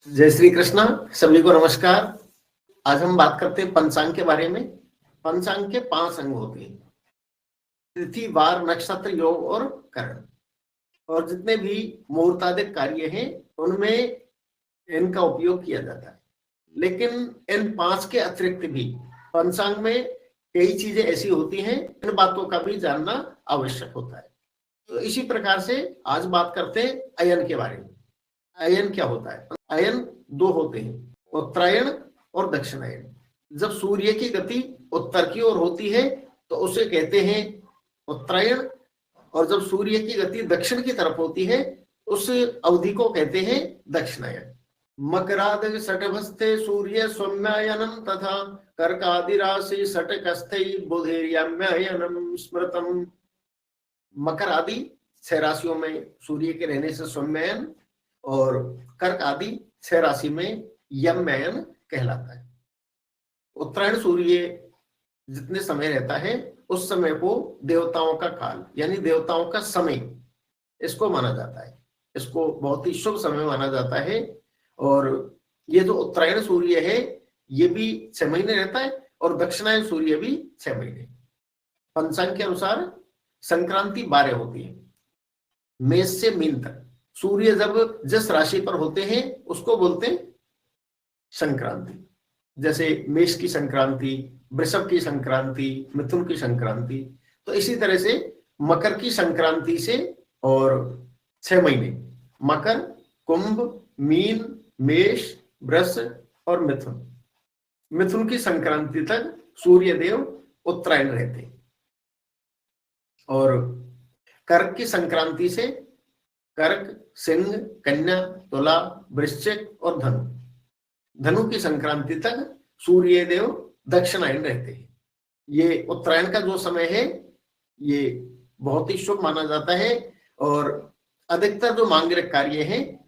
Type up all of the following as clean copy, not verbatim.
जय श्री कृष्णा। सभी को नमस्कार। आज हम बात करते हैं पंचांग के बारे में। पंचांग के 5 अंग होते हैं: तिथि, वार, नक्षत्र, योग और करण। और जितने भी मुहूर्तादिक कार्य हैं उनमें इनका उपयोग किया जाता है। लेकिन इन 5 के अतिरिक्त भी पंचांग में कई चीजें ऐसी होती हैं, इन बातों का भी जानना आवश्यक होता है। तो इसी प्रकार से आज बात करते हैं अयन के बारे में। अयन क्या होता है? अयन 2 होते हैं, उत्तरायण और दक्षिणायन। जब सूर्य की गति उत्तर की ओर होती है तो उसे कहते हैं उत्तरायण, और जब सूर्य की गति दक्षिण की तरफ होती है उस अवधि को कहते हैं दक्षिणायन। मकरादि षटभस्ते सूर्य सौम्यायनम तथा कर्कादि राशि षटकस्थै बुधेर्यम्यायनम स्मृतम। मकर आदि 6 राशियों में सूर्य के रहने से सौम्यायन, और कर्क आदि 6 राशि में यम्यायन कहलाता है। उत्तरायण सूर्य जितने समय रहता है उस समय को देवताओं का काल यानी देवताओं का समय इसको माना जाता है। इसको बहुत ही शुभ समय माना जाता है। और ये जो उत्तरायण सूर्य है ये भी 6 महीने रहता है और दक्षिणायन सूर्य भी 6 महीने। पंचांग के अनुसार संक्रांति 12 होती है, मेष से मीन तक। सूर्य जब जिस राशि पर होते हैं उसको बोलते हैं संक्रांति। जैसे मेष की संक्रांति, वृषभ की संक्रांति, मिथुन की संक्रांति। तो इसी तरह से मकर की संक्रांति से और 6 महीने मकर, कुंभ, मीन, मेष, वृष और मिथुन। मिथुन की संक्रांति तक सूर्य देव उत्तरायण रहते। और कर्क की संक्रांति से कर्क, सिंह, कन्या, तुला, वृश्चिक और धनु। धनु की संक्रांति तक सूर्य देव दक्षिणायन रहते हैं। ये उत्तरायण का जो समय है ये बहुत ही शुभ माना जाता है। और अधिकतर जो मांगलिक कार्य हैं,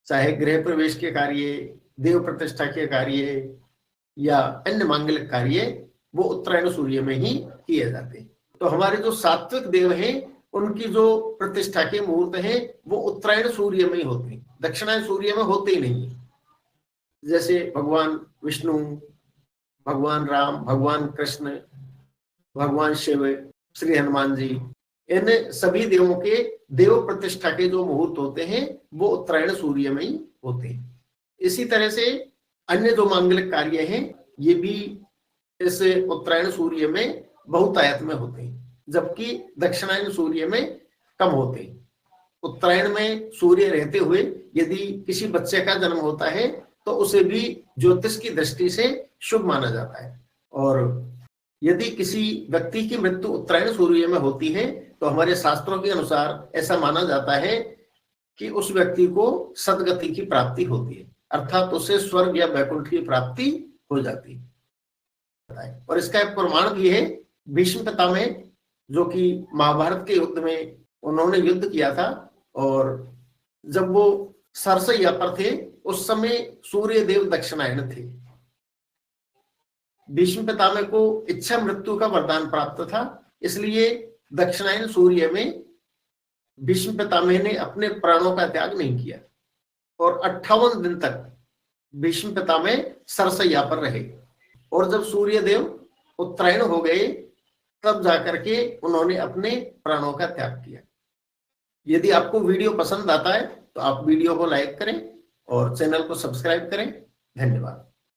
चाहे गृह प्रवेश के कार्य, देव प्रतिष्ठा के कार्य या अन्य मांगलिक कार्य, वो उत्तरायण सूर्य में ही किए जाते हैं। तो हमारे जो सात्विक देव हैं उनकी जो प्रतिष्ठा के मुहूर्त हैं वो उत्तरायण सूर्य में ही होते हैं, दक्षिणायन सूर्य में होते ही नहीं। जैसे भगवान विष्णु, भगवान राम, भगवान कृष्ण, भगवान शिव, श्री हनुमान जी, इन सभी देवों के देव प्रतिष्ठा के जो मुहूर्त होते हैं वो उत्तरायण सूर्य में ही होते हैं। इसी तरह से अन्य जो मांगलिक कार्य हैं ये भी इस उत्तरायण सूर्य में बहुतायत में होते हैं, जबकि दक्षिणायन सूर्य में कम होते हैं। उत्तरायण में सूर्य रहते हुए यदि किसी बच्चे का जन्म होता है तो उसे भी ज्योतिष की दृष्टि से शुभ माना जाता है। और यदि किसी व्यक्ति की मृत्यु उत्तरायण सूर्य में होती है तो हमारे शास्त्रों के अनुसार ऐसा माना जाता है कि उस व्यक्ति को सद्गति की प्राप्ति होती है, अर्थात उसे स्वर्ग या वैकुंठ की प्राप्ति हो जाती है। और इसका एक प्रमाण भी है। भीष्म पितामह जो कि महाभारत के युद्ध में उन्होंने युद्ध किया था, और जब वो सरसैया पर थे उस समय सूर्य देव दक्षिणायन थे। भीष्म पितामह को इच्छा मृत्यु का वरदान प्राप्त था, इसलिए दक्षिणायन सूर्य में भीष्म पितामह ने अपने प्राणों का त्याग नहीं किया और 58 दिन तक भीष्म पितामह सरसैया पर रहे। और जब सूर्य देव उत्तरायण हो गए तब जाकर के उन्होंने अपने प्राणों का त्याग किया। यदि आपको वीडियो पसंद आता है तो आप वीडियो को लाइक करें और चैनल को सब्सक्राइब करें। धन्यवाद।